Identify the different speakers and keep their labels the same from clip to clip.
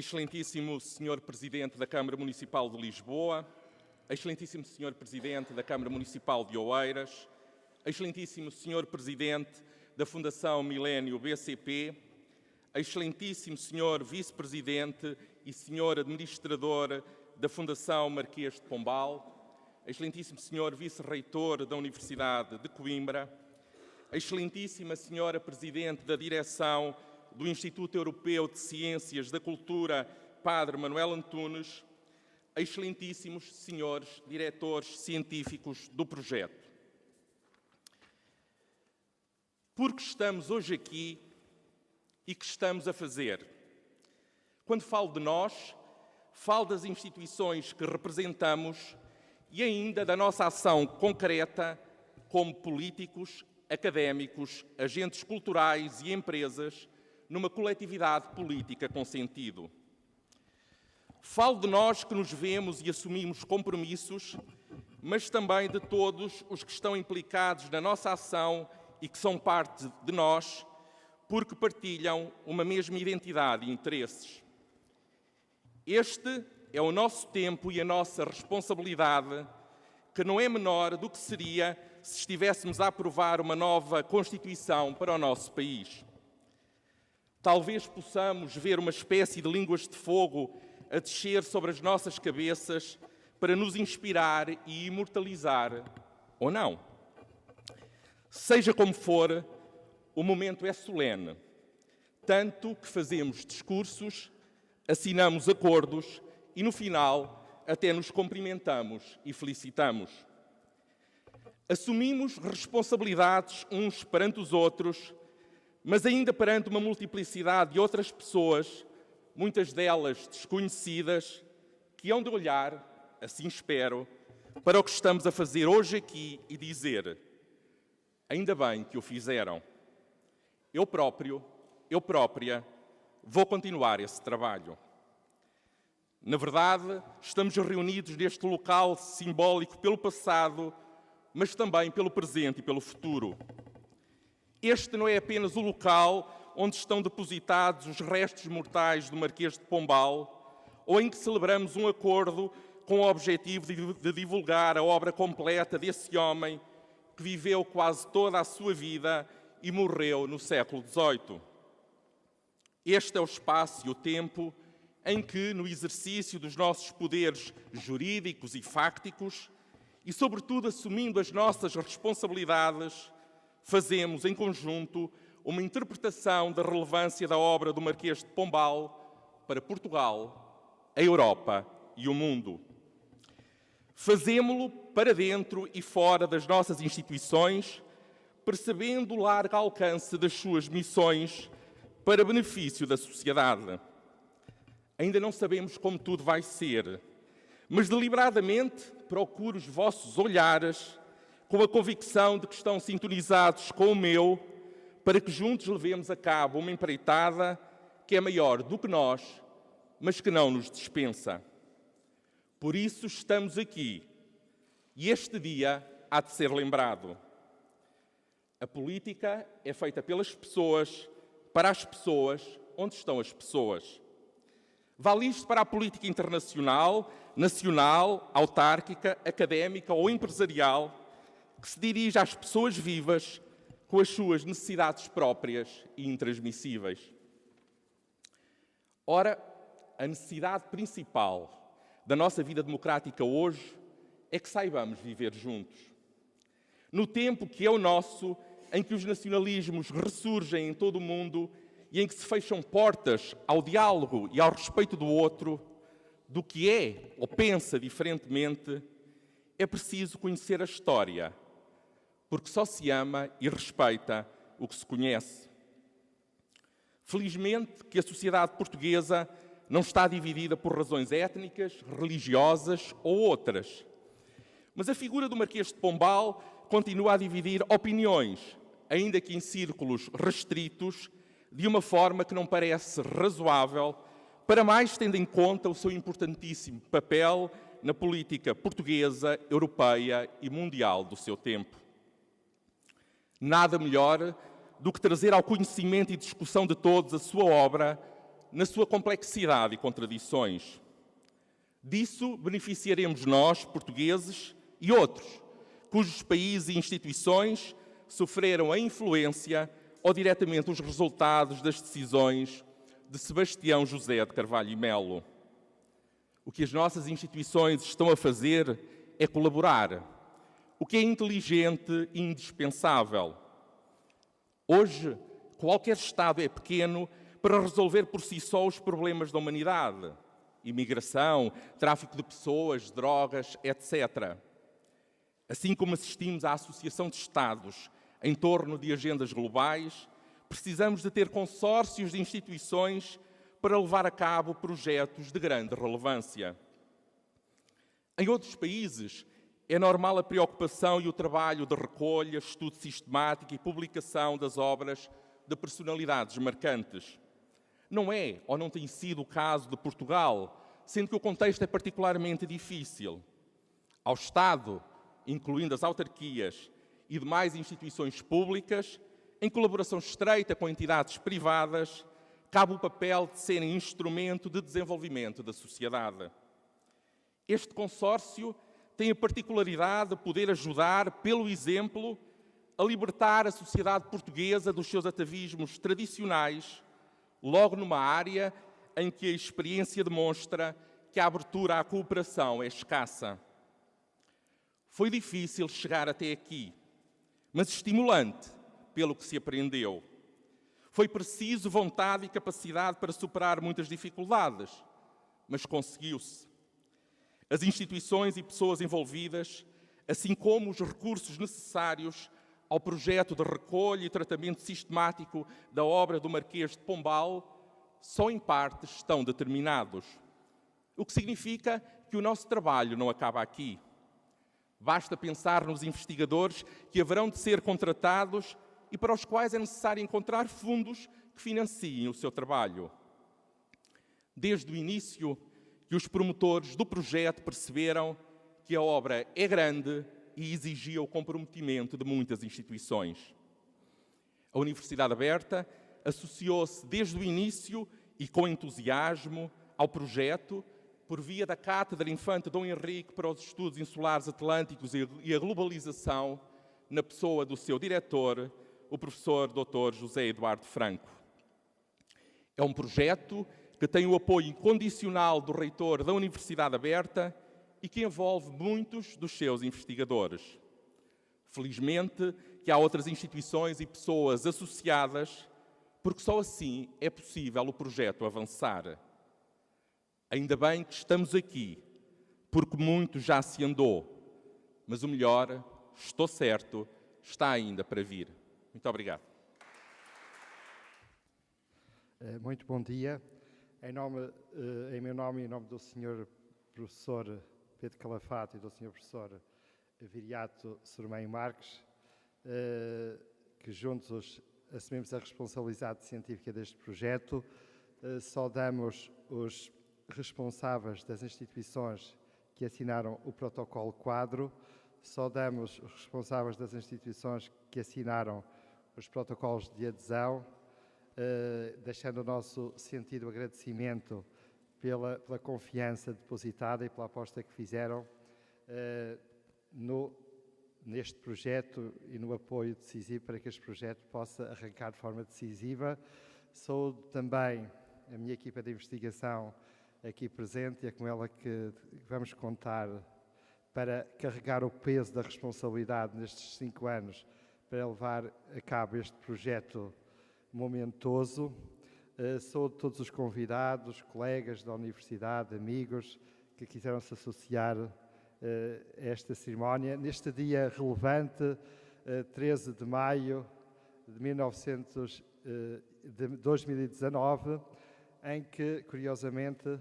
Speaker 1: Excelentíssimo Senhor Presidente da Câmara Municipal de Lisboa, Excelentíssimo Senhor Presidente da Câmara Municipal de Oeiras, Excelentíssimo Senhor Presidente da Fundação Milênio BCP, Excelentíssimo Senhor Vice-Presidente e Senhor Administrador da Fundação Marquês de Pombal, Excelentíssimo Senhor Vice-Reitor da Universidade de Coimbra, Excelentíssima Senhora Presidente da Direção do Instituto Europeu de Ciências da Cultura, Padre Manuel Antunes, excelentíssimos senhores diretores científicos do projeto. Porque estamos hoje aqui e que estamos a fazer? Quando falo de nós, falo das instituições que representamos e ainda da nossa ação concreta como políticos, académicos, agentes culturais e empresas numa coletividade política com sentido. Falo de nós que nos vemos e assumimos compromissos, mas também de todos os que estão implicados na nossa ação e que são parte de nós, porque partilham uma mesma identidade e interesses. Este é o nosso tempo e a nossa responsabilidade, que não é menor do que seria se estivéssemos a aprovar uma nova Constituição para o nosso país. Talvez possamos ver uma espécie de línguas de fogo a descer sobre as nossas cabeças para nos inspirar e imortalizar, ou não. Seja como for, o momento é solene, tanto que fazemos discursos, assinamos acordos e, no final, até nos cumprimentamos e felicitamos. Assumimos responsabilidades uns perante os outros, mas ainda perante uma multiplicidade de outras pessoas, muitas delas desconhecidas, que hão de olhar, assim espero, para o que estamos a fazer hoje aqui e dizer: ainda bem que o fizeram. Eu próprio, eu própria, vou continuar esse trabalho. Na verdade, estamos reunidos neste local simbólico pelo passado, mas também pelo presente e pelo futuro. Este não é apenas o local onde estão depositados os restos mortais do Marquês de Pombal, ou em que celebramos um acordo com o objetivo de divulgar a obra completa desse homem que viveu quase toda a sua vida e morreu no século XVIII. Este é o espaço e o tempo em que, no exercício dos nossos poderes jurídicos e fácticos, e sobretudo assumindo as nossas responsabilidades, fazemos em conjunto uma interpretação da relevância da obra do Marquês de Pombal para Portugal, a Europa e o mundo. Fazemo-lo para dentro e fora das nossas instituições, percebendo o largo alcance das suas missões para benefício da sociedade. Ainda não sabemos como tudo vai ser, mas deliberadamente procuro os vossos olhares com a convicção de que estão sintonizados com o meu, para que juntos levemos a cabo uma empreitada que é maior do que nós, mas que não nos dispensa. Por isso estamos aqui, e este dia há de ser lembrado. A política é feita pelas pessoas, para as pessoas, onde estão as pessoas. Vale isto para a política internacional, nacional, autárquica, académica ou empresarial, que se dirige às pessoas vivas com as suas necessidades próprias e intransmissíveis. Ora, a necessidade principal da nossa vida democrática hoje é que saibamos viver juntos. No tempo que é o nosso, em que os nacionalismos ressurgem em todo o mundo e em que se fecham portas ao diálogo e ao respeito do outro, do que é ou pensa diferentemente, é preciso conhecer a história, porque só se ama e respeita o que se conhece. Felizmente que a sociedade portuguesa não está dividida por razões étnicas, religiosas ou outras. Mas a figura do Marquês de Pombal continua a dividir opiniões, ainda que em círculos restritos, de uma forma que não parece razoável, para mais tendo em conta o seu importantíssimo papel na política portuguesa, europeia e mundial do seu tempo. Nada melhor do que trazer ao conhecimento e discussão de todos a sua obra, na sua complexidade e contradições. Disso beneficiaremos nós, portugueses, e outros, cujos países e instituições sofreram a influência ou diretamente os resultados das decisões de Sebastião José de Carvalho e Melo. O que as nossas instituições estão a fazer é colaborar, o que é inteligente e indispensável. Hoje, qualquer Estado é pequeno para resolver por si só os problemas da humanidade, imigração, tráfico de pessoas, drogas, etc. Assim como assistimos à associação de Estados em torno de agendas globais, precisamos de ter consórcios de instituições para levar a cabo projetos de grande relevância. Em outros países, é normal a preocupação e o trabalho de recolha, estudo sistemático e publicação das obras de personalidades marcantes. Não é ou não tem sido o caso de Portugal, sendo que o contexto é particularmente difícil. Ao Estado, incluindo as autarquias e demais instituições públicas, em colaboração estreita com entidades privadas, cabe o papel de serem instrumento de desenvolvimento da sociedade. Este consórcio tem a particularidade de poder ajudar, pelo exemplo, a libertar a sociedade portuguesa dos seus atavismos tradicionais, logo numa área em que a experiência demonstra que a abertura à cooperação é escassa. Foi difícil chegar até aqui, mas estimulante pelo que se aprendeu. Foi preciso vontade e capacidade para superar muitas dificuldades, mas conseguiu-se. As instituições e pessoas envolvidas, assim como os recursos necessários ao projeto de recolha e tratamento sistemático da obra do Marquês de Pombal, só em parte estão determinados. O que significa que o nosso trabalho não acaba aqui. Basta pensar nos investigadores que haverão de ser contratados e para os quais é necessário encontrar fundos que financiem o seu trabalho. Desde o início, que os promotores do projeto perceberam que a obra é grande e exigia o comprometimento de muitas instituições. A Universidade Aberta associou-se desde o início e com entusiasmo ao projeto por via da Cátedra Infante Dom Henrique para os Estudos Insulares Atlânticos e a Globalização, na pessoa do seu diretor, o professor Dr. José Eduardo Franco. É um projeto que tem o apoio incondicional do reitor da Universidade Aberta e que envolve muitos dos seus investigadores. Felizmente que há outras instituições e pessoas associadas, porque só assim é possível o projeto avançar. Ainda bem que estamos aqui, porque muito já se andou, mas o melhor, estou certo, está ainda para vir. Muito obrigado.
Speaker 2: Muito bom dia. Em meu nome e em nome do Sr. Professor Pedro Calafato e do Sr. Professor Viriato Sormeio Marques, que juntos assumimos a responsabilidade científica deste projeto, saudamos os responsáveis das instituições que assinaram o protocolo quadro, saudamos os responsáveis das instituições que assinaram os protocolos de adesão, deixando o nosso sentido agradecimento pela confiança depositada e pela aposta que fizeram neste projeto e no apoio decisivo para que este projeto possa arrancar de forma decisiva. Saúdo também a minha equipa de investigação aqui presente e é com ela que vamos contar para carregar o peso da responsabilidade nestes 5 anos para levar a cabo este projeto momentoso. Saúdo todos os convidados, colegas da universidade, amigos que quiseram se associar a esta cerimónia. Neste dia relevante, 13 de maio de 2019, em que, curiosamente,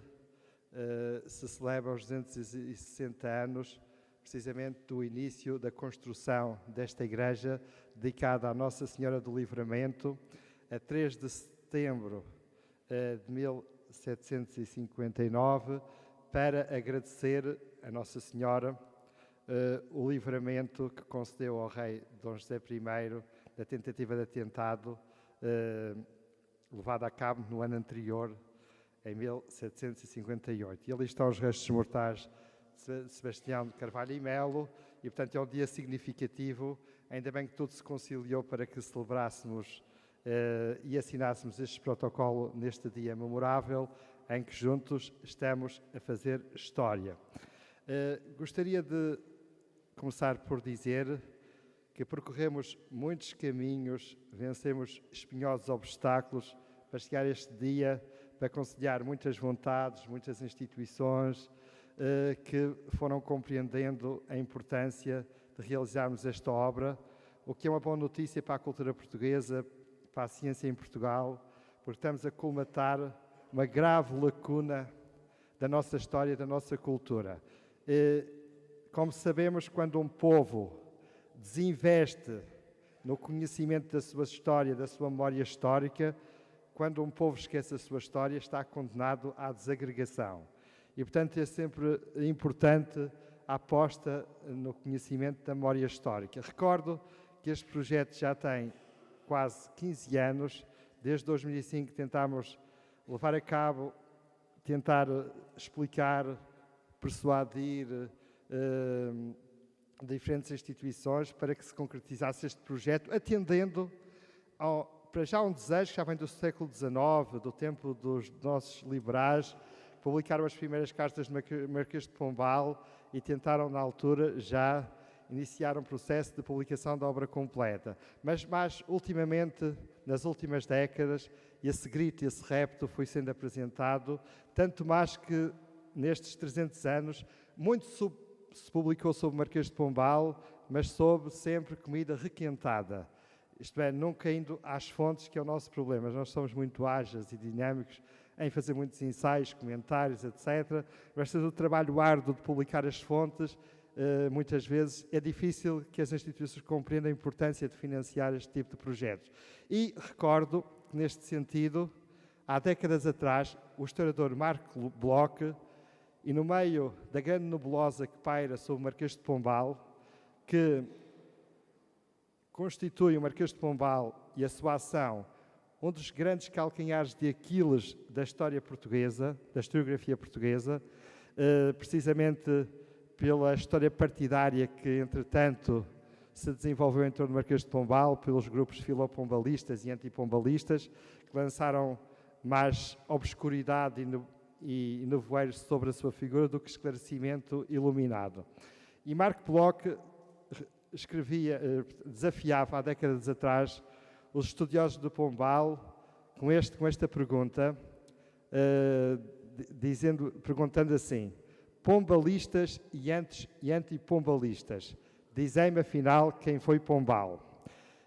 Speaker 2: se celebram os 260 anos, precisamente do início da construção desta igreja dedicada à Nossa Senhora do Livramento, a 3 de setembro de 1759, para agradecer a Nossa Senhora o livramento que concedeu ao rei Dom José I da tentativa de atentado levado a cabo no ano anterior em 1758. E ali estão os restos mortais de Sebastião de Carvalho e Melo, e portanto é um dia significativo, ainda bem que tudo se conciliou para que celebrássemos e assinássemos este protocolo neste dia memorável, em que juntos estamos a fazer história. Gostaria de começar por dizer que percorremos muitos caminhos, vencemos espinhosos obstáculos para chegar a este dia, para conciliar muitas vontades, muitas instituições que foram compreendendo a importância de realizarmos esta obra, o que é uma boa notícia para a cultura portuguesa, para a ciência em Portugal, porque estamos a colmatar uma grave lacuna da nossa história, da nossa cultura. Como sabemos, quando um povo desinveste no conhecimento da sua história, da sua memória histórica, quando um povo esquece a sua história, está condenado à desagregação. E, portanto, é sempre importante a aposta no conhecimento da memória histórica. Recordo que este projeto já tem quase 15 anos. Desde 2005 tentámos levar a cabo, tentar explicar, persuadir diferentes instituições para que se concretizasse este projeto, atendendo para já um desejo que já vem do século XIX, do tempo dos nossos liberais, publicaram as primeiras cartas do Marquês de Pombal e tentaram, na altura, já iniciar um processo de publicação da obra completa. Mas mais ultimamente, nas últimas décadas, esse grito, esse repto foi sendo apresentado, tanto mais que nestes 300 anos, muito se publicou sobre o Marquês de Pombal, mas sobre sempre comida requentada. Isto é, nunca indo às fontes, que é o nosso problema. Nós somos muito ágeis e dinâmicos em fazer muitos ensaios, comentários, etc. Mas o trabalho árduo de publicar as fontes, muitas vezes é difícil que as instituições compreendam a importância de financiar este tipo de projetos. E recordo que, neste sentido, há décadas atrás, o historiador Marco Bloch, e no meio da grande nebulosa que paira sobre o Marquês de Pombal, que constitui o Marquês de Pombal e a sua ação um dos grandes calcanhares de Aquiles da história portuguesa, da historiografia portuguesa, precisamente pela história partidária que, entretanto, se desenvolveu em torno do Marquês de Pombal, pelos grupos filopombalistas e antipombalistas, que lançaram mais obscuridade e nevoeiros sobre a sua figura do que esclarecimento iluminado. E Marco Bloch desafiava há décadas atrás os estudiosos do Pombal com esta pergunta, perguntando assim: pombalistas e antipombalistas, dizei-me afinal quem foi Pombal.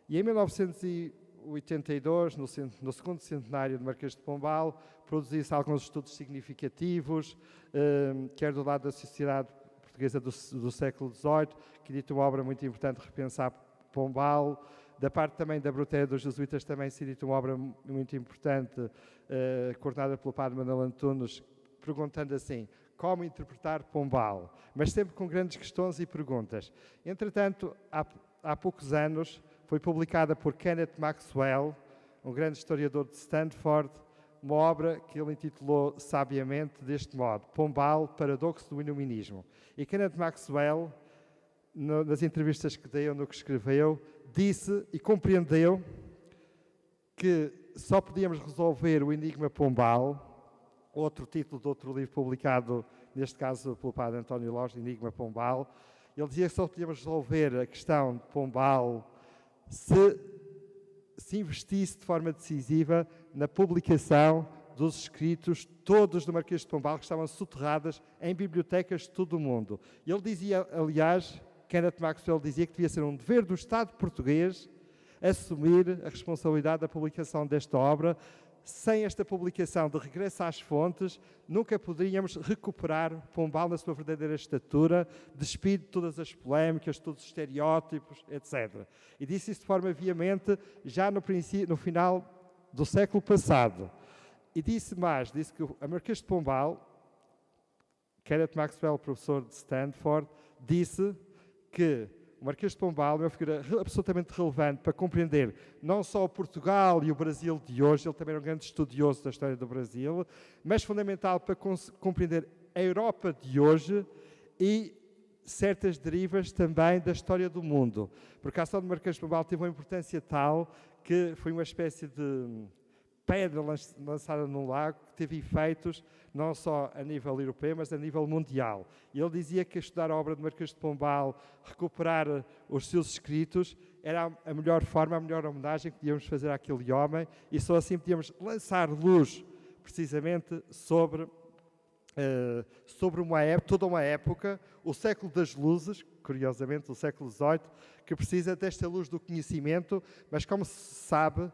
Speaker 2: E em 1982, no segundo centenário do Marquês de Pombal, produziu-se alguns estudos significativos, quer do lado da Sociedade Portuguesa do século XVIII, que edita uma obra muito importante, Repensar Pombal. Da parte também da Brutéria dos Jesuítas também se edita uma obra muito importante, coordenada pelo padre Manuel Antunes, perguntando assim: como interpretar Pombal? Mas sempre com grandes questões e perguntas. Entretanto, há poucos anos, foi publicada por Kenneth Maxwell, um grande historiador de Stanford, uma obra que ele intitulou sabiamente deste modo: Pombal, Paradoxo do Iluminismo. E Kenneth Maxwell, nas entrevistas que deu, no que escreveu, disse e compreendeu que só podíamos resolver o enigma Pombal, outro título de outro livro publicado, neste caso pelo padre António Lopes, Enigma Pombal. Ele dizia que só podíamos resolver a questão de Pombal se investisse de forma decisiva na publicação dos escritos todos do Marquês de Pombal, que estavam soterradas em bibliotecas de todo o mundo. Ele dizia, aliás, Kenneth Maxwell dizia que devia ser um dever do Estado português assumir a responsabilidade da publicação desta obra. Sem esta publicação de regresso às fontes, nunca poderíamos recuperar Pombal na sua verdadeira estatura, despido de todas as polémicas, todos os estereótipos, etc. E disse isso de forma veemente já no final do século passado. E disse mais, disse que a Marquês de Pombal, Kenneth Maxwell, professor de Stanford, disse que o Marquês de Pombal é uma figura absolutamente relevante para compreender não só o Portugal e o Brasil de hoje, ele também era um grande estudioso da história do Brasil, mas fundamental para compreender a Europa de hoje e certas derivas também da história do mundo. Porque a ação do Marquês de Pombal teve uma importância tal que foi uma espécie de pedra lançada num lago que teve efeitos não só a nível europeu, mas a nível mundial. E ele dizia que estudar a obra de Marquês de Pombal, recuperar os seus escritos, era a melhor forma, a melhor homenagem que podíamos fazer àquele homem, e só assim podíamos lançar luz, precisamente, sobre toda uma época, o século das luzes, curiosamente, o século XVIII, que precisa desta luz do conhecimento, mas como se sabe,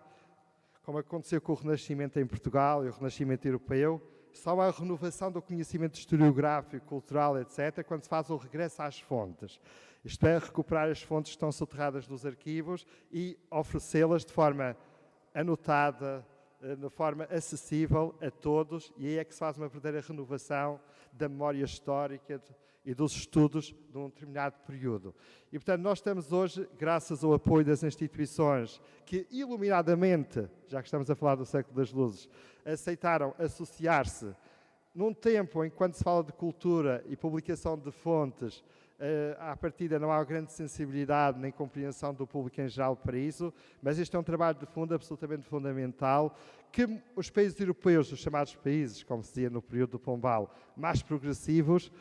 Speaker 2: como aconteceu com o Renascimento em Portugal e o Renascimento europeu, só há a renovação do conhecimento historiográfico, cultural, etc., quando se faz o regresso às fontes. Isto é, recuperar as fontes que estão soterradas nos arquivos e oferecê-las de forma anotada, de forma acessível a todos, e aí é que se faz uma verdadeira renovação da memória histórica e dos estudos de um determinado período. E, portanto, nós estamos hoje, graças ao apoio das instituições que, iluminadamente, já que estamos a falar do século das luzes, aceitaram associar-se num tempo em que, quando se fala de cultura e publicação de fontes, à partida não há grande sensibilidade nem compreensão do público em geral para isso, mas este é um trabalho de fundo absolutamente fundamental que os países europeus, os chamados países, como se dizia no período do Pombal, mais progressivos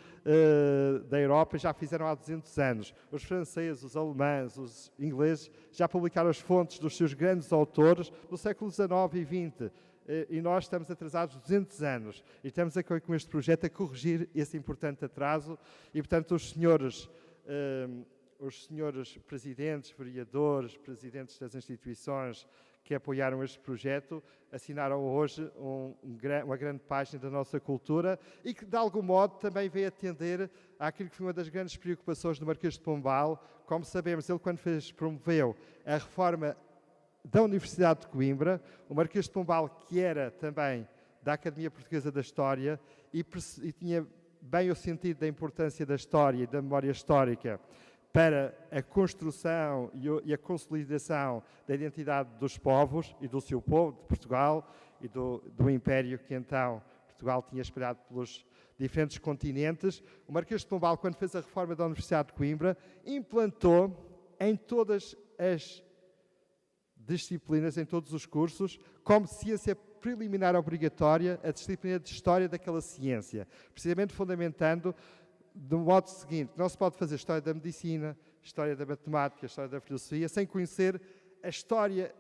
Speaker 2: da Europa, já fizeram há 200 anos. Os franceses, os alemães, os ingleses já publicaram as fontes dos seus grandes autores do século XIX e XX. E nós estamos atrasados 200 anos e estamos aqui com este projeto a corrigir esse importante atraso e, portanto, os senhores presidentes, vereadores, presidentes das instituições que apoiaram este projeto assinaram hoje uma grande página da nossa cultura e que, de algum modo, também veio atender àquilo que foi uma das grandes preocupações do Marquês de Pombal. Como sabemos, ele, quando promoveu a reforma da Universidade de Coimbra, o Marquês de Pombal, que era também da Academia Portuguesa da História e tinha bem o sentido da importância da história e da memória histórica para a construção e a consolidação da identidade dos povos e do seu povo, de Portugal e do Império que então Portugal tinha espalhado pelos diferentes continentes. O Marquês de Pombal, quando fez a reforma da Universidade de Coimbra, implantou em todas as disciplinas, em todos os cursos, como ciência preliminar obrigatória, a disciplina de História daquela ciência, precisamente fundamentando do modo seguinte: não se pode fazer História da Medicina, História da Matemática, História da Filosofia, sem conhecer a história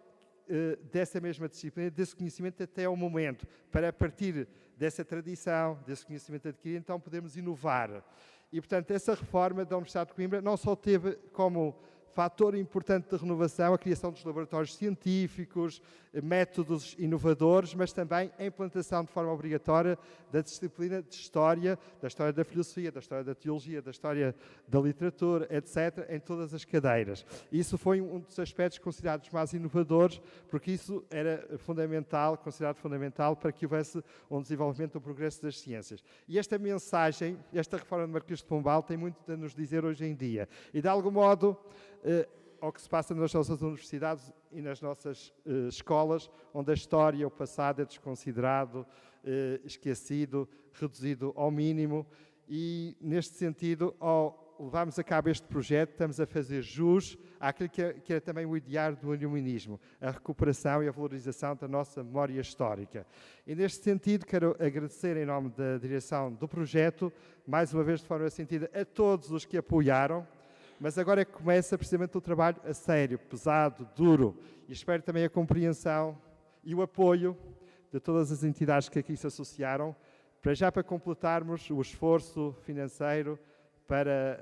Speaker 2: dessa mesma disciplina, desse conhecimento até ao momento, para a partir dessa tradição, desse conhecimento adquirido, então podemos inovar. E, portanto, essa reforma da Universidade de Coimbra não só teve como fator importante de renovação a criação dos laboratórios científicos, métodos inovadores, mas também a implantação de forma obrigatória da disciplina de História, da História da Filosofia, da História da Teologia, da História da Literatura, etc., em todas as cadeiras. Isso foi um dos aspectos considerados mais inovadores, porque isso era fundamental, considerado fundamental para que houvesse um desenvolvimento do progresso das ciências. E esta mensagem, esta reforma do Marquês de Pombal tem muito a nos dizer hoje em dia. E, de algum modo, ao que se passa nas nossas universidades e nas nossas escolas, onde a história, o passado é desconsiderado, esquecido, reduzido ao mínimo. E, neste sentido, ao levarmos a cabo este projeto, estamos a fazer jus àquilo que era também o ideário do iluminismo, a recuperação e a valorização da nossa memória histórica. E, neste sentido, quero agradecer, em nome da direção do projeto, mais uma vez de forma sentida, a todos os que apoiaram. Mas agora é que começa precisamente o trabalho a sério, pesado, duro, e espero também a compreensão e o apoio de todas as entidades que aqui se associaram, para completarmos o esforço financeiro, para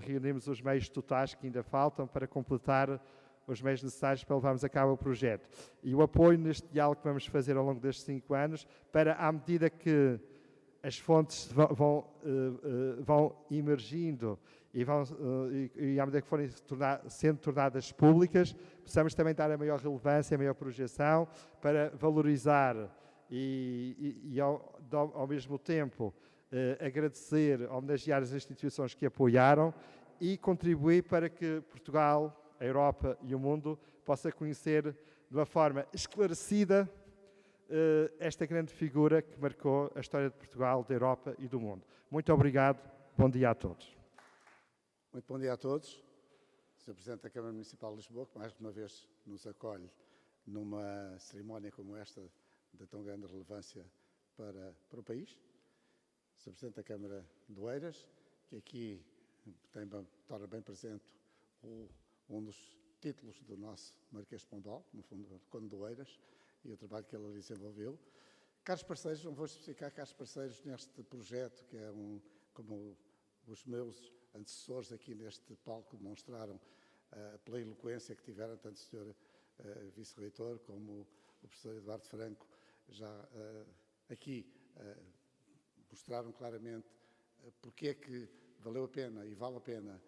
Speaker 2: reunirmos os meios totais que ainda faltam, para completar os meios necessários para levarmos a cabo o projeto. E o apoio neste diálogo que vamos fazer ao longo destes 5 anos, para, à medida que as fontes vão emergindo e à medida que forem sendo tornadas públicas, possamos também dar a maior relevância, a maior projeção, para valorizar e ao mesmo tempo agradecer, homenagear as instituições que apoiaram e contribuir para que Portugal, a Europa e o mundo possa conhecer de uma forma esclarecida esta grande figura que marcou a história de Portugal, da Europa e do mundo. Muito obrigado, bom dia a todos.
Speaker 3: Muito bom dia a todos. Sr. Presidente da Câmara Municipal de Lisboa, que mais uma vez nos acolhe numa cerimónia como esta, de tão grande relevância para o país. Sr. Presidente da Câmara de Oeiras, que aqui torna bem presente um dos títulos do nosso Marquês de Pombal, no fundo, Conde de Oeiras, e o trabalho que ele ali desenvolveu. Caros parceiros, não vou especificar caros parceiros neste projeto, que é como os meus antecessores aqui neste palco demonstraram pela eloquência que tiveram, tanto o Sr. Vice-Reitor como o professor Eduardo Franco, já aqui mostraram claramente porque é que valeu a pena e vale a pena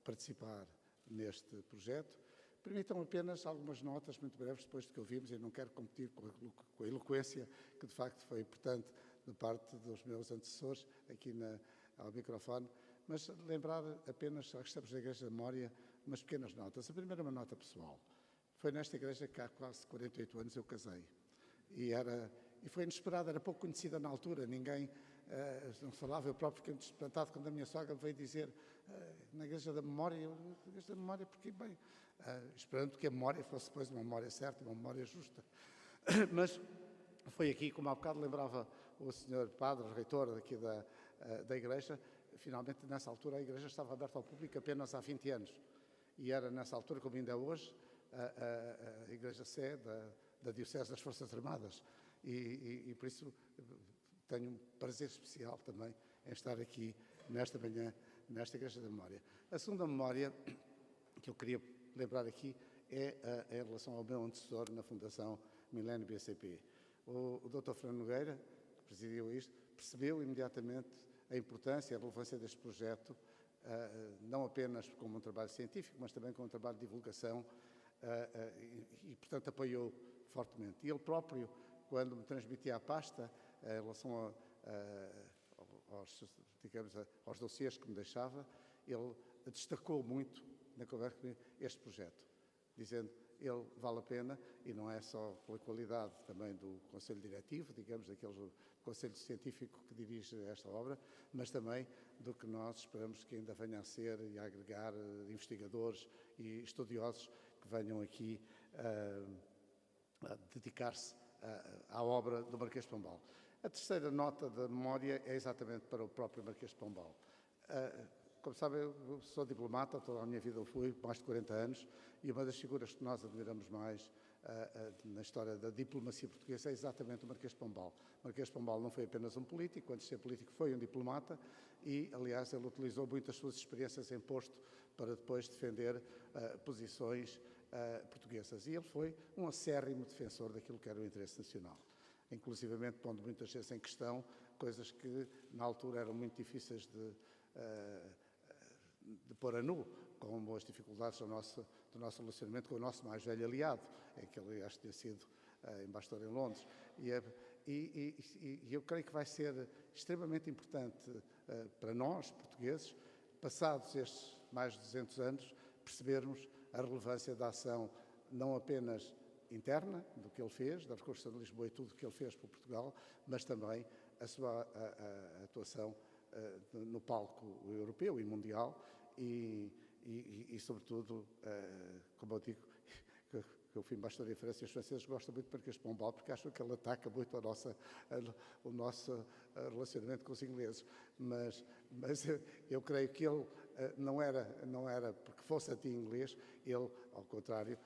Speaker 3: participar neste projeto. Permitam apenas algumas notas muito breves depois do que ouvimos, e não quero competir com a eloquência que de facto foi importante da parte dos meus antecessores aqui ao microfone, mas lembrar apenas, já que estamos na Igreja da Memória, umas pequenas notas. A primeira é uma nota pessoal. Foi nesta igreja que há quase 48 anos eu casei. E foi inesperado, era pouco conhecida na altura, ninguém não falava. Eu próprio fiquei espantado quando a minha sogra veio dizer na Igreja da Memória, Igreja da Memória, porque bem, esperando que a memória fosse depois uma memória certa, uma memória justa. Mas foi aqui, como há bocado lembrava o Sr. Padre, o reitor aqui da Igreja, finalmente nessa altura a Igreja estava aberta ao público apenas há 20 anos. E era nessa altura, como ainda é hoje, a Igreja Sé da Diocese das Forças Armadas. E por isso tenho um prazer especial também em estar aqui nesta manhã, nesta Igreja da Memória. A segunda memória que eu queria lembrar aqui é em relação ao meu antecessor na Fundação Milênio BCP. O Dr. Fernando Nogueira, que presidiu isto, percebeu imediatamente a importância e a relevância deste projeto, não apenas como um trabalho científico, mas também como um trabalho de divulgação, e portanto apoiou fortemente. E ele próprio, quando me transmitia a pasta em relação aos dossiês que me deixava, ele destacou muito na conversa comigo este projeto, dizendo ele vale a pena, e não é só pela qualidade também do Conselho Diretivo, digamos, daquele Conselho Científico que dirige esta obra, mas também do que nós esperamos que ainda venha a ser e a agregar investigadores e estudiosos que venham aqui a dedicar-se à obra do Marquês de Pombal. A terceira nota da memória é exatamente para o próprio Marquês de Pombal. Como sabem, eu sou diplomata, toda a minha vida eu fui, mais de 40 anos, e uma das figuras que nós admiramos mais na história da diplomacia portuguesa é exatamente o Marquês de Pombal. O Marquês de Pombal não foi apenas um político, antes de ser político foi um diplomata, e, aliás, ele utilizou muito as suas experiências em posto para depois defender posições portuguesas. E ele foi um acérrimo defensor daquilo que era o interesse nacional, inclusivamente pondo muitas vezes em questão coisas que, na altura, eram muito difíceis de pôr a nu, como as dificuldades do nosso relacionamento com o nosso mais velho aliado, que ele acho que tinha sido embaixador em Londres. E eu creio que vai ser extremamente importante para nós, portugueses, passados estes mais de 200 anos, percebermos a relevância da ação não apenas interna, do que ele fez, da Reconstrução de Lisboa e tudo o que ele fez para Portugal, mas também a sua atuação no palco europeu e mundial e sobretudo, como eu digo, que eu fui embaixador em França e os franceses gostam muito do Marquês de Pombal porque acham que ele ataca muito o nosso relacionamento com os ingleses. Mas eu creio que ele não era porque fosse anti-inglês, ele, ao contrário,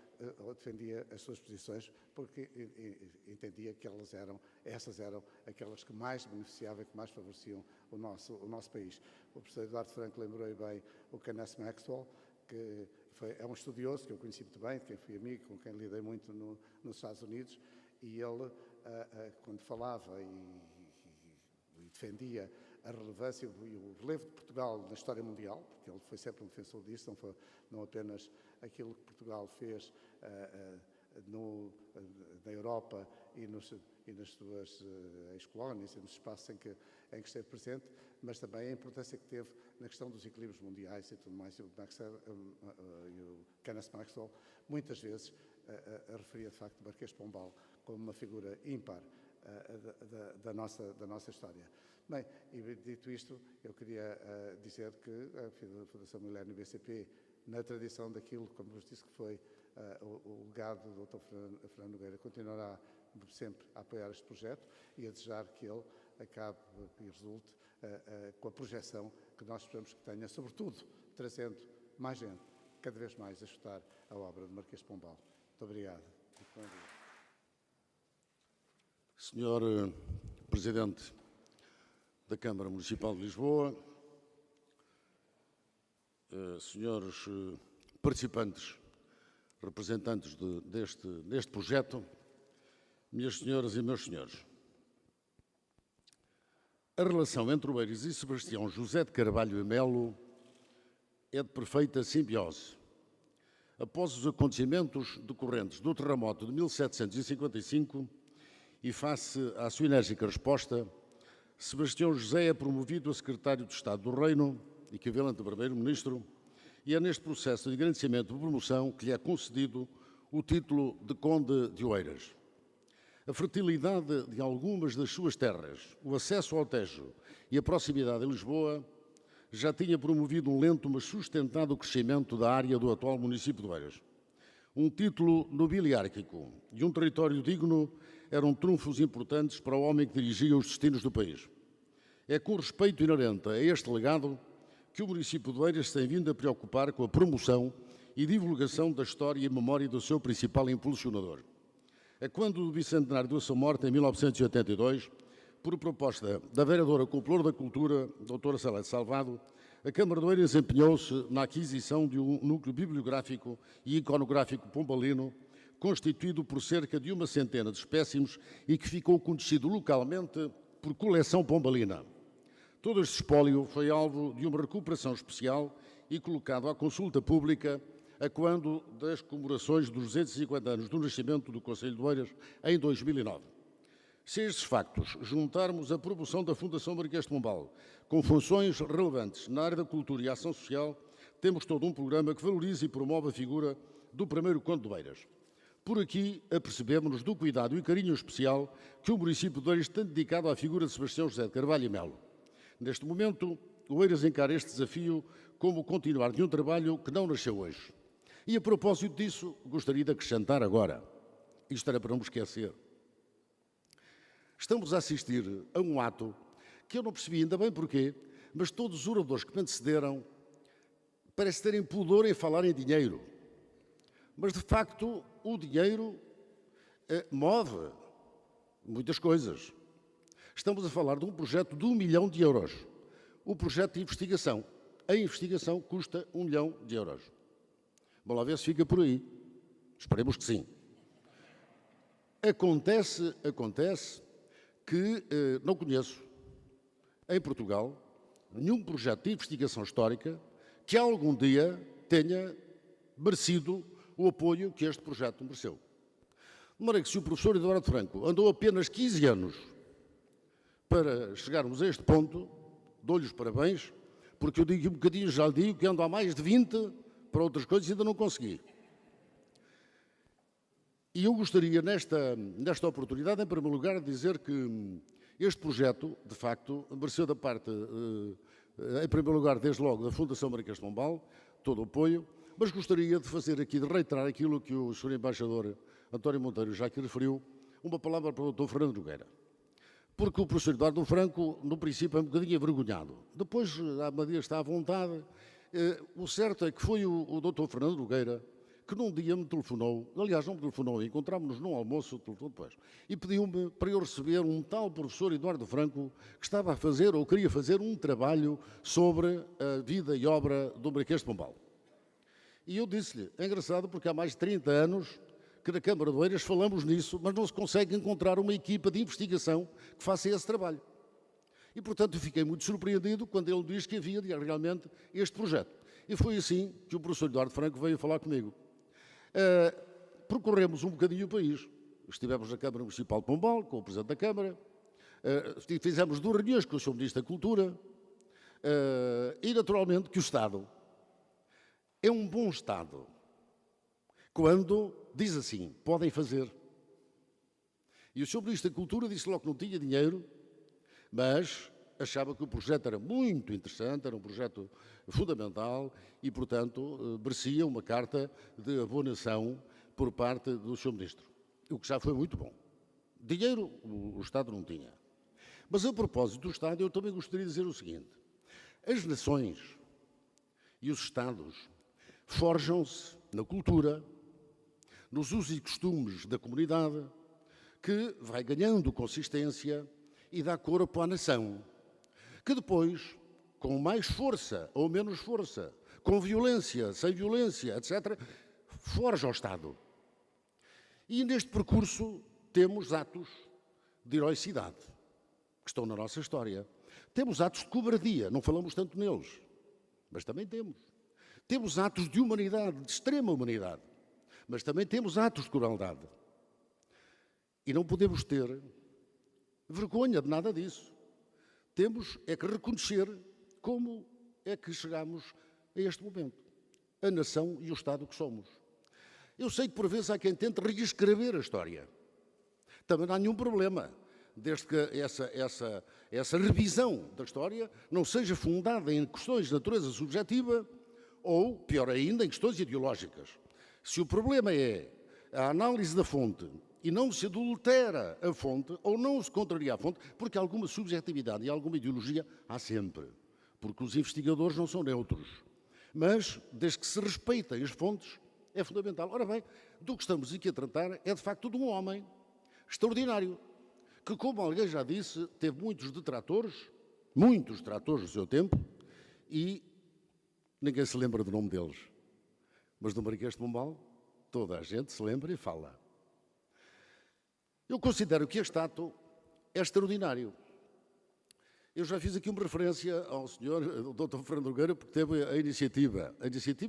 Speaker 3: defendia as suas posições porque entendia que essas eram aquelas que mais beneficiavam e que mais favoreciam o nosso país. O professor Eduardo Franco lembrou bem o Kenneth Maxwell, que é um estudioso que eu conheci muito bem, de quem fui amigo, com quem lidei muito nos Estados Unidos, e ele, quando falava e defendia a relevância e o relevo de Portugal na história mundial, porque ele foi sempre um defensor disso, não apenas aquilo que Portugal fez na Europa e nas suas ex-colónias e nos espaços em que em que esteve presente, mas também a importância que teve na questão dos equilíbrios mundiais e tudo mais. E o Kenneth Maxwell, muitas vezes, referia de facto o Marquês de Pombal como uma figura ímpar da nossa história. Bem, e dito isto, eu queria dizer que a Fundação Milênio BCP, na tradição daquilo, como vos disse, que foi o legado do Dr. Fernando Nogueira, continuará sempre a apoiar este projeto e a desejar que ele acabe e resulte com a projeção que nós esperamos que tenha, sobretudo trazendo mais gente, cada vez mais, a estudar a obra do Marquês de Pombal. Muito obrigado.
Speaker 4: Senhor Presidente da Câmara Municipal de Lisboa, senhores participantes, representantes deste projeto, minhas senhoras e meus senhores, a relação entre Oeiras e Sebastião José de Carvalho e Melo é de perfeita simbiose. Após os acontecimentos decorrentes do terremoto de 1755 e face à sua enérgica resposta, Sebastião José é promovido a secretário de Estado do Reino, equivalente a primeiro-ministro, e é neste processo de engrandecimento de promoção que lhe é concedido o título de Conde de Oeiras. A fertilidade de algumas das suas terras, o acesso ao Tejo e a proximidade a Lisboa já tinha promovido um lento mas sustentado crescimento da área do atual município de Oeiras. Um título nobiliárquico e um território digno eram trunfos importantes para o homem que dirigia os destinos do país. É com respeito inerente a este legado que o município de Oeiras se tem vindo a preocupar com a promoção e divulgação da história e memória do seu principal impulsionador. É quando do bicentenário da sua morte, em 1982, por proposta da vereadora Controladora da Cultura, doutora Celeste Salvado, a Câmara de Oeiras empenhou-se na aquisição de um núcleo bibliográfico e iconográfico pombalino, constituído por cerca de 100 de espécimes e que ficou conhecido localmente por Coleção Pombalina. Todo este espólio foi alvo de uma recuperação especial e colocado à consulta pública a quando das comemorações dos 250 anos do nascimento do Concelho de Oeiras, em 2009. Se a estes factos juntarmos a promoção da Fundação Marquês de Pombal, com funções relevantes na área da cultura e ação social, temos todo um programa que valoriza e promove a figura do primeiro Conde de Oeiras. Por aqui apercebemos-nos do cuidado e carinho especial que o município de Oeiras tem dedicado à figura de Sebastião José de Carvalho e Melo. Neste momento, Oeiras encara este desafio como o continuar de um trabalho que não nasceu hoje. E a propósito disso, gostaria de acrescentar agora, isto era para não me esquecer, estamos a assistir a um ato que eu não percebi ainda bem porquê, mas todos os oradores que me antecederam parecem terem pudor em falar em dinheiro. Mas, de facto, o dinheiro move muitas coisas. Estamos a falar de um projeto de 1 milhão de euros. O projeto de investigação. A investigação custa 1 milhão de euros. Vamos lá ver se fica por aí. Esperemos que sim. Acontece que não conheço, em Portugal, nenhum projeto de investigação histórica que algum dia tenha merecido o apoio que este projeto mereceu. De maneira que se o professor Eduardo Franco andou apenas 15 anos para chegarmos a este ponto, dou-lhe os parabéns, porque eu digo um bocadinho, já lhe digo que ando há mais de 20 para outras coisas e ainda não consegui. E eu gostaria, nesta oportunidade, em primeiro lugar, de dizer que este projeto, de facto, mereceu da parte, em primeiro lugar, desde logo, da Fundação Marquês de Pombal, todo o apoio, mas gostaria de fazer aqui, de reiterar aquilo que o Sr. Embaixador António Monteiro já aqui referiu, uma palavra para o Dr. Fernando Nogueira. Porque o professor Eduardo Franco, no princípio, é um bocadinho envergonhado. Depois, a Maria está à vontade. O certo é que foi o Dr. Fernando Nogueira que num dia me telefonou, aliás, não me telefonou, encontrámos-nos num almoço, telefonou depois, e pediu-me para eu receber um tal professor Eduardo Franco que estava a fazer, ou queria fazer, um trabalho sobre a vida e obra do Marquês de Pombal. E eu disse-lhe, é engraçado porque há mais de 30 anos que na Câmara de Oeiras falamos nisso, mas não se consegue encontrar uma equipa de investigação que faça esse trabalho. E, portanto, eu fiquei muito surpreendido quando ele disse que havia realmente este projeto. E foi assim que o professor Eduardo Franco veio falar comigo. Percorremos um bocadinho o país. Estivemos na Câmara Municipal de Pombal, com o Presidente da Câmara, Fizemos 2 reuniões com o Sr. Ministro da Cultura e, naturalmente, que o Estado é um bom Estado quando diz assim, podem fazer. E o Sr. Ministro da Cultura disse logo que não tinha dinheiro, mas achava que o projeto era muito interessante, era um projeto fundamental e, portanto, merecia uma carta de abonação por parte do Sr. Ministro, o que já foi muito bom. Dinheiro o Estado não tinha. Mas, a propósito do Estado, eu também gostaria de dizer o seguinte. As nações e os Estados forjam-se na cultura, nos usos e costumes da comunidade, que vai ganhando consistência e dá corpo à nação, que depois, com mais força ou menos força, com violência, sem violência, etc., forja o Estado. E neste percurso temos atos de heroicidade, que estão na nossa história. Temos atos de cobardia, não falamos tanto neles, mas também temos. Temos atos de humanidade, de extrema humanidade, mas também temos atos de crueldade. E não podemos ter vergonha de nada disso. Temos é que reconhecer como é que chegamos a este momento. A nação e o Estado que somos. Eu sei que por vezes há quem tente reescrever a história. Também não há nenhum problema, desde que essa revisão da história não seja fundada em questões de natureza subjetiva ou, pior ainda, em questões ideológicas. Se o problema é a análise da fonte e não se adultera a fonte ou não se contraria a fonte, porque alguma subjetividade e alguma ideologia há sempre, porque os investigadores não são neutros. Mas, desde que se respeitem as fontes, é fundamental. Ora bem, do que estamos aqui a tratar é, de facto, de um homem extraordinário, que, como alguém já disse, teve muitos detratores do seu tempo, e ninguém se lembra do nome deles. Mas do Marquês de Pombal, toda a gente se lembra e fala. Eu considero que este ato é extraordinário. Eu já fiz aqui uma referência ao senhor Dr. Fernando Nogueira, porque teve a iniciativa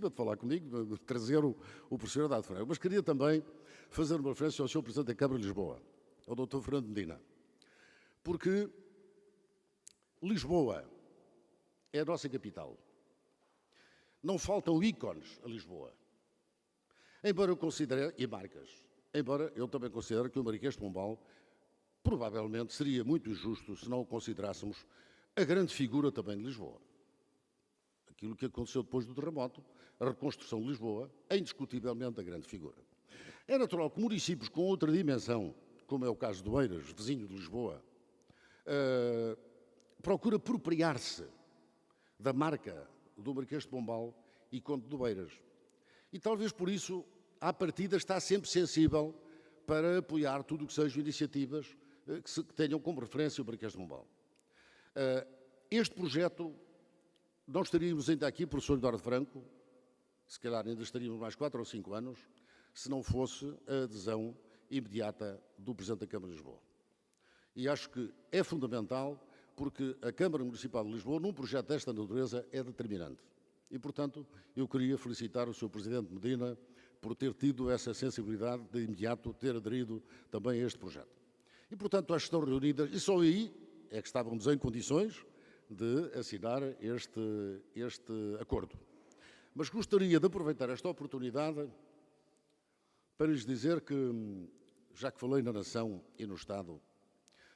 Speaker 4: de falar comigo, de trazer o professor Haddad Franco. Mas queria também fazer uma referência ao senhor Presidente da Câmara de Lisboa, ao Dr. Fernando Medina, porque Lisboa é a nossa capital. Não faltam ícones a Lisboa. Embora eu considere, e marcas, embora eu também considere que o Marquês de Pombal provavelmente seria muito injusto se não o considerássemos a grande figura também de Lisboa. Aquilo que aconteceu depois do terremoto, a reconstrução de Lisboa, é indiscutivelmente a grande figura. É natural que municípios com outra dimensão, como é o caso de Oeiras, vizinho de Lisboa, procura apropriar-se da marca do Marquês de Pombal e Conde de Oeiras. E talvez por isso, à partida, está sempre sensível para apoiar tudo o que sejam iniciativas que tenham como referência o Marquês de Pombal. Este projeto, não estaríamos ainda aqui, professor Eduardo Franco, se calhar ainda estaríamos mais 4 ou 5 anos, se não fosse a adesão imediata do Presidente da Câmara de Lisboa. E acho que é fundamental, porque a Câmara Municipal de Lisboa, num projeto desta natureza, é determinante. E, portanto, eu queria felicitar o Sr. Presidente Medina por ter tido essa sensibilidade de imediato ter aderido também a este projeto. E, portanto, acho que estão reunidas, e só aí é que estávamos em condições de assinar este acordo. Mas gostaria de aproveitar esta oportunidade para lhes dizer que, já que falei na nação e no Estado,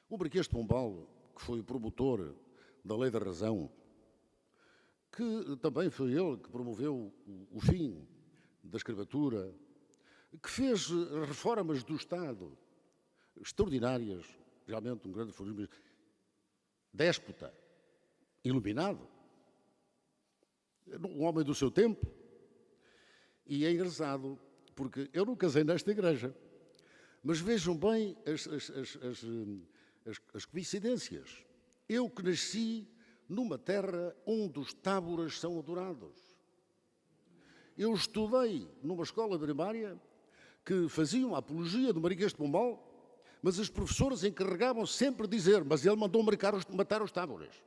Speaker 4: o Marquês de Pombal, que foi o promotor da Lei da Razão, que também foi ele que promoveu o fim da escravatura, que fez reformas do Estado extraordinárias, realmente um grande reformismo, déspota, iluminado, um homem do seu tempo. E é engraçado, porque eu não casei nesta igreja, mas vejam bem as coincidências. Eu que nasci numa terra onde os táburas são adorados. Eu estudei numa escola primária que faziam a apologia do Marquês de Pombal, mas as professoras encarregavam sempre de dizer, mas ele mandou matar os táburas.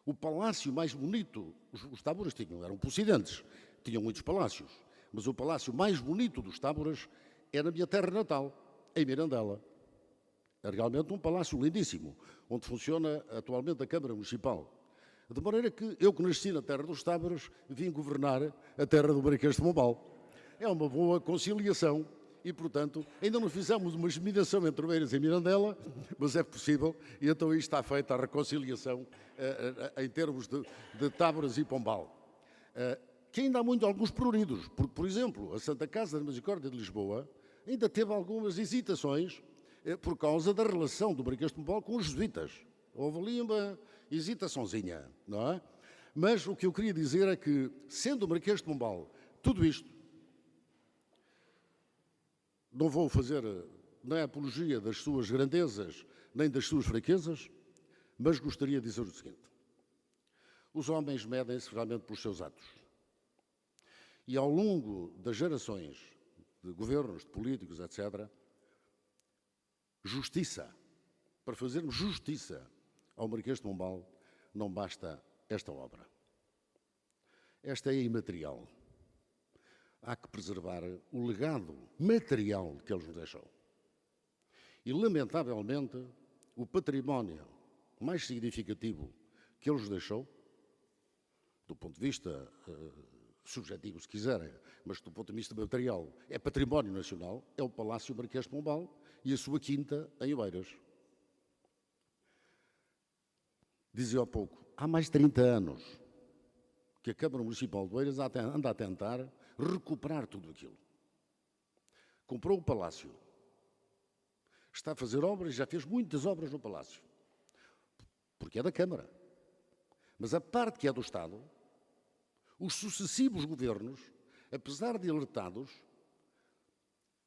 Speaker 4: O palácio mais bonito, os táburas eram possidentes, tinham muitos palácios, mas o palácio mais bonito dos táburas é na minha terra natal, em Mirandela. É realmente um palácio lindíssimo, onde funciona atualmente a Câmara Municipal. De maneira que eu, que nasci na terra dos Tábaros, vim governar a terra do Marquês de Pombal. É uma boa conciliação e, portanto, ainda não fizemos uma geminação entre Oeiras e Mirandela, mas é possível, e então aí está feita a reconciliação em termos de Tábaros e Pombal. Que ainda há alguns pruridos, porque, por exemplo, a Santa Casa da Misericórdia de Lisboa ainda teve algumas hesitações por causa da relação do Marquês de Pombal com os jesuítas. Houve ali uma hesitaçãozinha, não é? Mas o que eu queria dizer é que, sendo o Marquês de Pombal tudo isto, não vou fazer nem a apologia das suas grandezas, nem das suas fraquezas, mas gostaria de dizer o seguinte. Os homens medem-se realmente pelos seus atos. E ao longo das gerações de governos, de políticos, etc., justiça, para fazermos justiça ao Marquês de Pombal, não basta esta obra. Esta é imaterial. Há que preservar o legado material que eles nos deixou. E, lamentavelmente, o património mais significativo que eles deixou, do ponto de vista subjetivo, se quiserem, mas do ponto de vista material, é património nacional, é o Palácio Marquês de Pombal e a sua quinta em Oeiras. Dizia há pouco, há mais de 30 anos que a Câmara Municipal de Oeiras anda a tentar recuperar tudo aquilo. Comprou o Palácio, está a fazer obras, já fez muitas obras no Palácio, porque é da Câmara. Mas a parte que é do Estado, os sucessivos governos, apesar de alertados,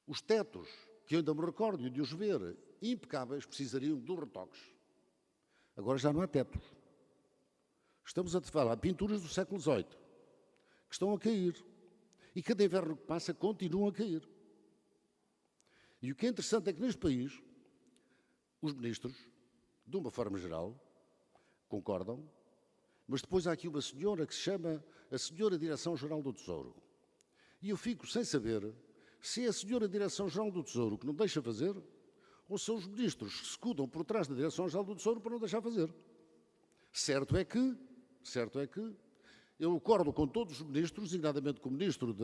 Speaker 4: os tetos, que eu ainda me recordo de os ver impecáveis, precisariam de retoques. Agora já não há tetos. Estamos a falar de pinturas do século XVIII, que estão a cair. E cada inverno que passa continuam a cair. E o que é interessante é que neste país, os ministros, de uma forma geral, concordam, mas depois há aqui uma senhora que se chama a Senhora Direção-Geral do Tesouro. E eu fico sem saber se é a Senhora Direção-Geral do Tesouro que não deixa fazer ou são os ministros que se escudam por trás da Direção-Geral do Tesouro para não deixar fazer. Certo é que eu acordo com todos os ministros, designadamente com o Ministro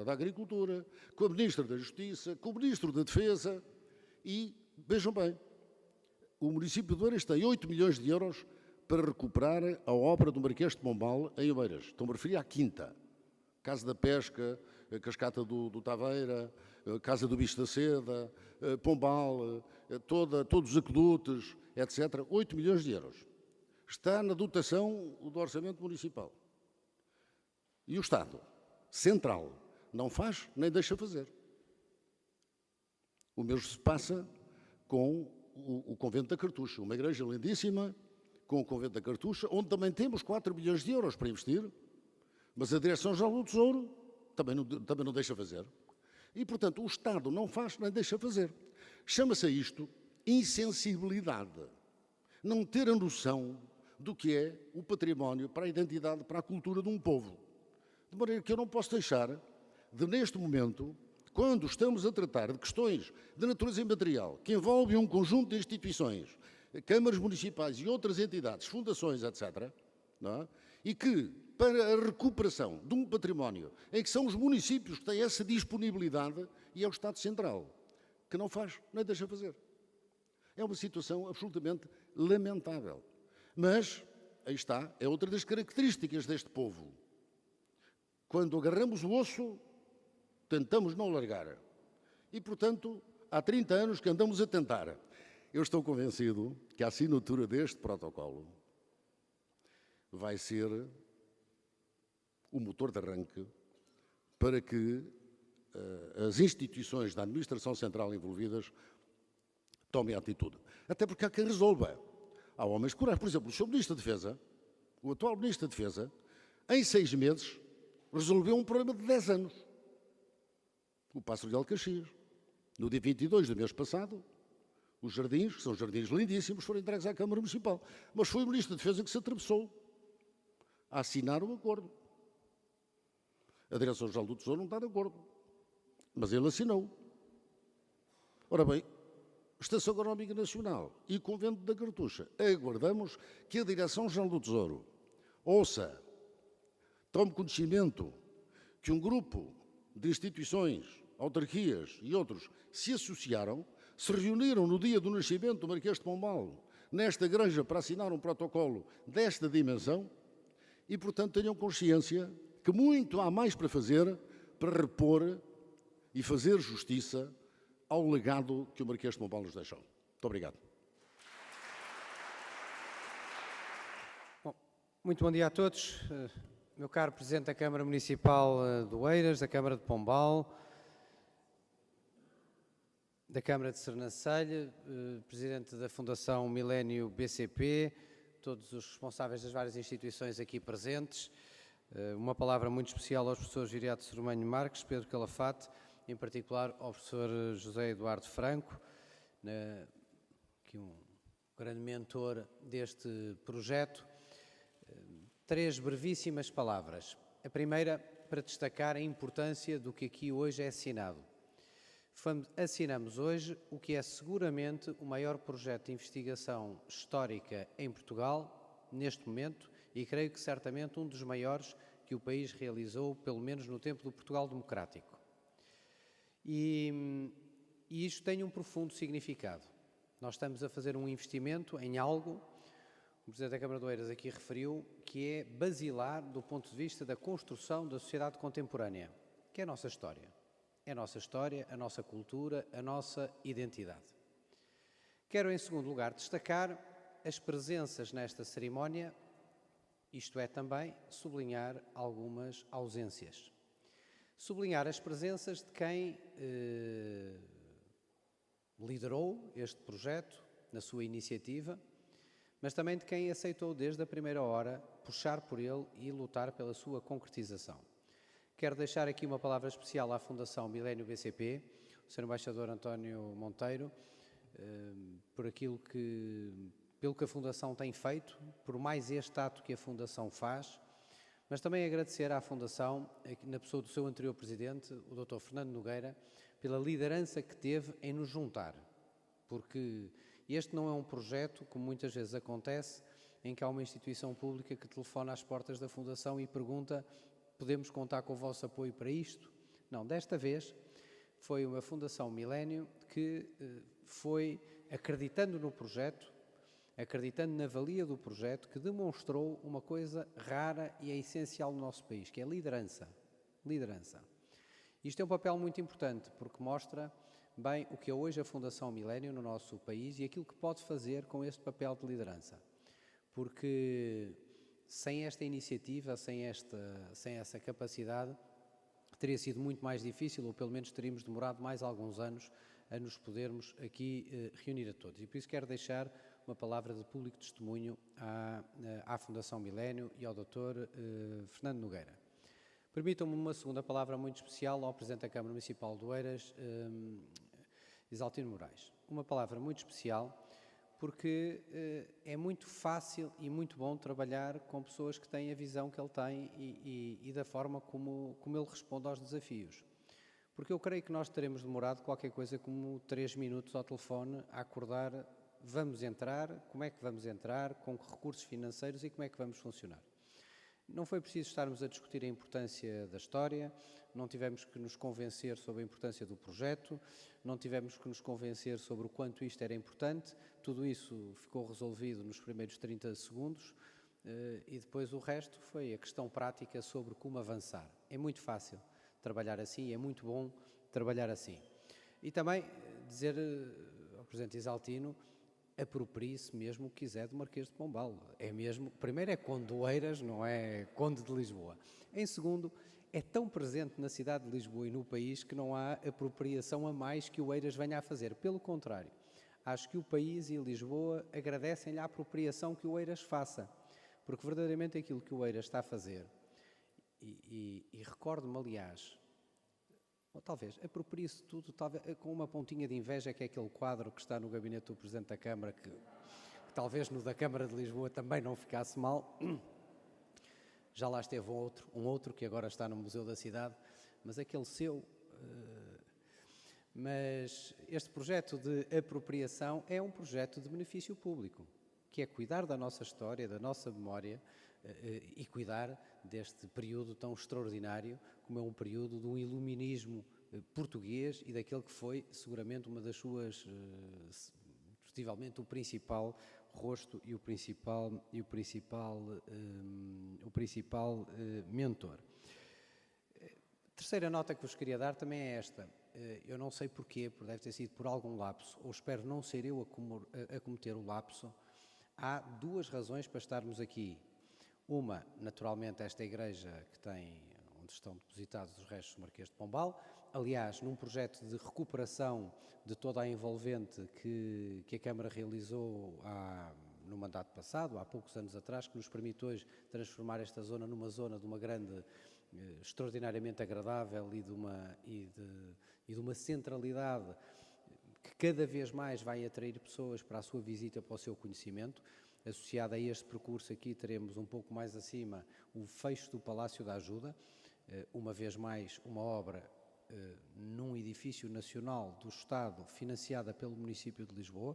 Speaker 4: da Agricultura, com a Ministra da Justiça, com o Ministro da Defesa e, vejam bem, o município de Oeiras tem 8 milhões de euros para recuperar a obra do Marquês de Pombal em Oeiras. Estou-me a referir à Quinta. Casa da Pesca, a Cascata do Taveira, a Casa do Bicho da Seda, Pombal, todos os aquedutos, etc. 8 milhões de euros. Está na dotação do Orçamento Municipal. E o Estado Central não faz nem deixa fazer. O mesmo se passa com o Convento da Cartucha, uma igreja lindíssima, com o Convento da Cartucha, onde também temos 4 milhões de euros para investir, mas a Direção-Geral do Tesouro também não deixa fazer. E, portanto, o Estado não faz nem deixa fazer. Chama-se a isto insensibilidade. Não ter a noção do que é o património para a identidade, para a cultura de um povo. De maneira que eu não posso deixar de, neste momento, quando estamos a tratar de questões de natureza imaterial, que envolvem um conjunto de instituições, câmaras municipais e outras entidades, fundações, etc., não é? E que, para a recuperação de um património em que são os municípios que têm essa disponibilidade e é o Estado Central, que não faz, nem deixa fazer. É uma situação absolutamente lamentável. Mas, aí está, é outra das características deste povo. Quando agarramos o osso, tentamos não largar. E, portanto, há 30 anos que andamos a tentar. Eu estou convencido que a assinatura deste protocolo vai ser o motor de arranque para que as instituições da administração central envolvidas tomem atitude. Até porque há quem resolva. Há homens de coragem. Por exemplo, o Sr. Ministro da Defesa, o atual Ministro da Defesa, em 6 meses, resolveu um problema de 10 anos. O Paço de Alcaxias. No dia 22 do mês passado, os jardins, que são jardins lindíssimos, foram entregues à Câmara Municipal. Mas foi o Ministro da Defesa que se atravessou a assinar o acordo. A Direção-Geral do Tesouro não está de acordo, mas ele assinou. Ora bem, Estação Agronómica Nacional e Convento da Cartucha. Aguardamos que a Direção-Geral do Tesouro ouça, tome conhecimento que um grupo de instituições, autarquias e outros se associaram, se reuniram no dia do nascimento do Marquês de Pombal, nesta igreja, para assinar um protocolo desta dimensão e, portanto, tenham consciência que muito há mais para fazer para repor e fazer justiça ao legado que o Marquês de Pombal nos deixou. Muito obrigado.
Speaker 5: Bom, muito bom dia a todos. Meu caro Presidente da Câmara Municipal de Oeiras, da Câmara de Pombal, da Câmara de Sernancelho, Presidente da Fundação Milénio BCP, todos os responsáveis das várias instituições aqui presentes, uma palavra muito especial aos professores Viriato Sormanho Marques, Pedro Calafate, em particular ao professor José Eduardo Franco, que é um grande mentor deste projeto. Três brevíssimas palavras. A primeira, para destacar a importância do que aqui hoje é assinado. Assinamos hoje o que é seguramente o maior projeto de investigação histórica em Portugal, neste momento, e creio que certamente um dos maiores que o país realizou, pelo menos no tempo do Portugal Democrático. E isto tem um profundo significado. Nós estamos a fazer um investimento em algo, o Presidente da Câmara de Oeiras aqui referiu, que é basilar do ponto de vista da construção da sociedade contemporânea, que é a nossa história. É a nossa história, a nossa cultura, a nossa identidade. Quero, em segundo lugar, destacar as presenças nesta cerimónia, isto é, também sublinhar algumas ausências. Sublinhar as presenças de quem liderou este projeto na sua iniciativa, mas também de quem aceitou desde a primeira hora puxar por ele e lutar pela sua concretização. Quero deixar aqui uma palavra especial à Fundação Milénio BCP, o Sr. Embaixador António Monteiro, pelo que a Fundação tem feito, por mais este ato que a Fundação faz, mas também agradecer à Fundação, na pessoa do seu anterior Presidente, o Dr. Fernando Nogueira, pela liderança que teve em nos juntar, porque este não é um projeto, como muitas vezes acontece, em que há uma instituição pública que telefona às portas da Fundação e pergunta: podemos contar com o vosso apoio para isto? Não, desta vez foi uma Fundação Milénio que foi acreditando no projeto, acreditando na valia do projeto, que demonstrou uma coisa rara e é essencial no nosso país, que é liderança. Liderança. Isto é um papel muito importante, porque mostra bem o que é hoje a Fundação Milénio no nosso país e aquilo que pode fazer com este papel de liderança. Porque sem esta iniciativa, sem essa capacidade, teria sido muito mais difícil, ou pelo menos teríamos demorado mais alguns anos a nos podermos aqui reunir a todos. E por isso quero deixar uma palavra de público testemunho à Fundação Milénio e ao Dr. Fernando Nogueira. Permitam-me uma segunda palavra muito especial ao Presidente da Câmara Municipal de Oeiras, Isaltino Moraes. Uma palavra muito especial porque é muito fácil e muito bom trabalhar com pessoas que têm a visão que ele tem e da forma como ele responde aos desafios. Porque eu creio que nós teremos demorado qualquer coisa como 3 minutos ao telefone a acordar: vamos entrar, como é que vamos entrar, com que recursos financeiros e como é que vamos funcionar. Não foi preciso estarmos a discutir a importância da história, não tivemos que nos convencer sobre a importância do projeto, não tivemos que nos convencer sobre o quanto isto era importante, tudo isso ficou resolvido nos primeiros 30 segundos e depois o resto foi a questão prática sobre como avançar. É muito fácil trabalhar assim, é muito bom trabalhar assim. E também dizer ao Presidente Isaltino: aproprie-se mesmo o que quiser do Marquês de Pombal. É mesmo, primeiro é Conde de Oeiras, não é Conde de Lisboa. Em segundo, é tão presente na cidade de Lisboa e no país que não há apropriação a mais que o Oeiras venha a fazer. Pelo contrário, acho que o país e Lisboa agradecem-lhe a apropriação que o Oeiras faça, porque verdadeiramente aquilo que o Oeiras está a fazer, e recordo-me, aliás, ou talvez aproprie-se tudo, talvez, com uma pontinha de inveja, que é aquele quadro que está no gabinete do Presidente da Câmara, que talvez no da Câmara de Lisboa também não ficasse mal. Já lá esteve um outro que agora está no Museu da Cidade, mas aquele seu... Mas este projeto de apropriação é um projeto de benefício público, que é cuidar da nossa história, da nossa memória e cuidar deste período tão extraordinário como é um período de um iluminismo português e daquele que foi seguramente uma das suas, possivelmente o principal rosto e o principal mentor. Terceira nota que vos queria dar também é esta. Eu não sei porquê, deve ter sido por algum lapso, ou espero não ser eu a cometer o lapso. Há duas razões para estarmos aqui. Uma, naturalmente, esta igreja que tem, onde estão depositados os restos do Marquês de Pombal. Aliás, num projeto de recuperação de toda a envolvente que a Câmara realizou no mandato passado, há poucos anos atrás, que nos permite hoje transformar esta zona numa zona de uma grande, extraordinariamente agradável e de uma centralidade que cada vez mais vai atrair pessoas para a sua visita, para o seu conhecimento. Associado a este percurso aqui teremos um pouco mais acima o fecho do Palácio da Ajuda, uma vez mais uma obra num edifício nacional do Estado financiada pelo município de Lisboa,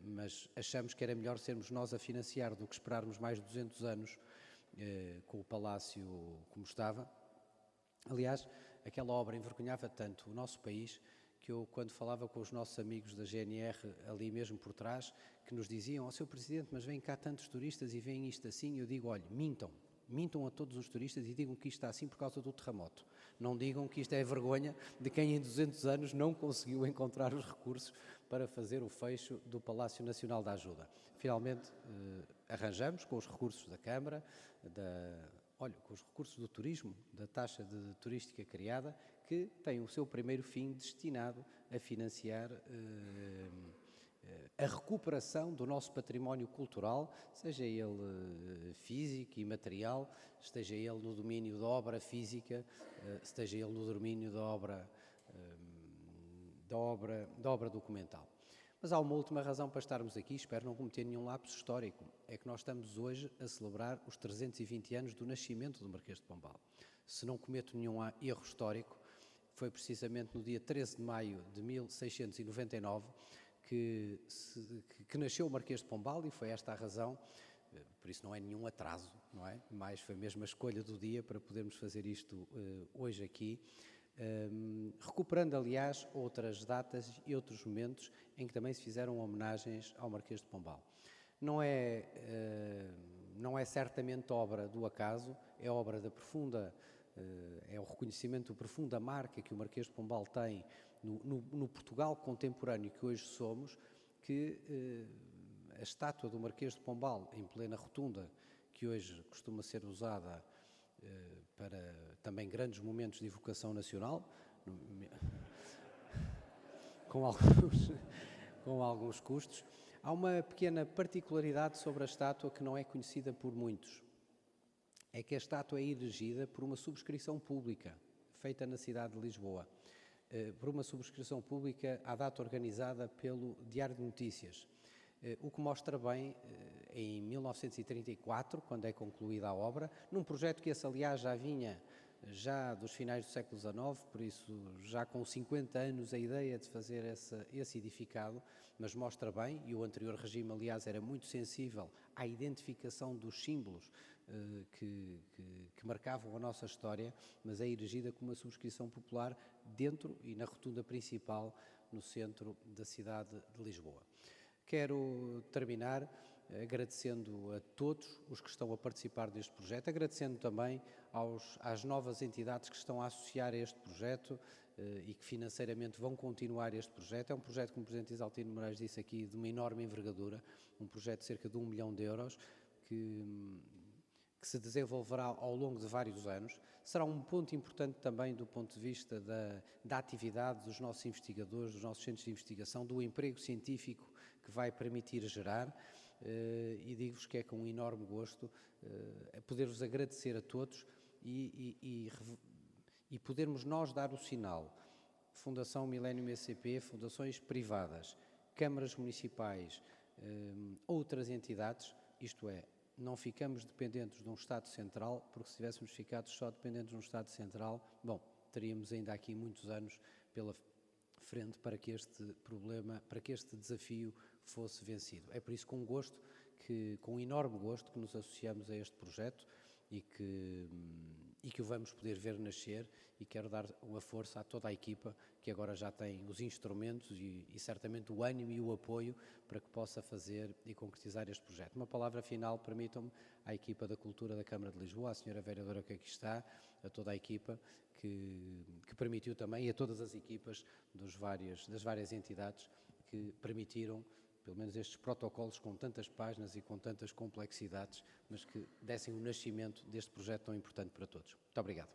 Speaker 5: mas achamos que era melhor sermos nós a financiar do que esperarmos mais de 200 anos com o Palácio como estava. Aliás, aquela obra envergonhava tanto o nosso país que eu, quando falava com os nossos amigos da GNR ali mesmo por trás, que nos diziam, ó Sr. Presidente, mas vêm cá tantos turistas e veem isto assim, eu digo, olha, mintam a todos os turistas e digam que isto está assim por causa do terremoto. Não digam que isto é vergonha de quem em 200 anos não conseguiu encontrar os recursos para fazer o fecho do Palácio Nacional da Ajuda. Finalmente arranjamos com os recursos da Câmara, com os recursos do turismo, da taxa turística criada, que tem o seu primeiro fim destinado a financiar a recuperação do nosso património cultural, seja ele físico e material, esteja ele no domínio da obra física, esteja ele no domínio da obra documental. Mas há uma última razão para estarmos aqui, espero não cometer nenhum lapso histórico, é que nós estamos hoje a celebrar os 320 anos do nascimento do Marquês de Pombal. Se não cometo nenhum erro histórico, foi precisamente no dia 13 de maio de 1699 que nasceu o Marquês de Pombal e foi esta a razão, por isso não é nenhum atraso, não é? Mas foi mesmo a escolha do dia para podermos fazer isto hoje aqui, recuperando, aliás, outras datas e outros momentos em que também se fizeram homenagens ao Marquês de Pombal. Não é certamente obra do acaso, é obra da profunda, é o reconhecimento da profunda marca que o Marquês de Pombal tem no Portugal contemporâneo que hoje somos, que a estátua do Marquês de Pombal, em plena rotunda, que hoje costuma ser usada para também grandes momentos de evocação nacional, com alguns custos. Há uma pequena particularidade sobre a estátua que não é conhecida por muitos. É que a estátua é erigida por uma subscrição pública, feita na cidade de Lisboa. Por uma subscrição pública à data organizada pelo Diário de Notícias. O que mostra bem, em 1934, quando é concluída a obra, num projeto que esse, aliás, já vinha dos finais do século XIX, por isso já com 50 anos a ideia de fazer esse edificado, mas mostra bem, e o anterior regime, aliás, era muito sensível à identificação dos símbolos que marcavam a nossa história, mas é erigida como uma subscrição popular dentro e na rotunda principal, no centro da cidade de Lisboa. Quero terminar agradecendo a todos os que estão a participar deste projeto, agradecendo também às novas entidades que estão a associar a este projeto e que financeiramente vão continuar este projeto. É um projeto, como o Presidente Isaltino Moraes disse aqui, de uma enorme envergadura, um projeto de cerca de 1 milhão de euros, que se desenvolverá ao longo de vários anos. Será um ponto importante também do ponto de vista da atividade dos nossos investigadores, dos nossos centros de investigação, do emprego científico que vai permitir gerar, e digo-vos que é com um enorme gosto poder-vos agradecer a todos e podermos nós dar o sinal. Fundação Millennium ECP, fundações privadas, câmaras municipais, outras entidades, isto é, não ficamos dependentes de um Estado central, porque se tivéssemos ficado só dependentes de um Estado central, bom, teríamos ainda aqui muitos anos frente para que este problema, para que este desafio fosse vencido. É por isso com gosto, com um enorme gosto, que nos associamos a este projeto e que o vamos poder ver nascer, e quero dar uma força a toda a equipa que agora já tem os instrumentos e certamente o ânimo e o apoio para que possa fazer e concretizar este projeto. Uma palavra final, permitam-me, à equipa da Cultura da Câmara de Lisboa, à senhora vereadora que aqui está, a toda a equipa que permitiu também, e a todas as equipas das várias entidades que permitiram pelo menos estes protocolos com tantas páginas e com tantas complexidades, mas que dessem o nascimento deste projeto tão importante para todos. Muito obrigado.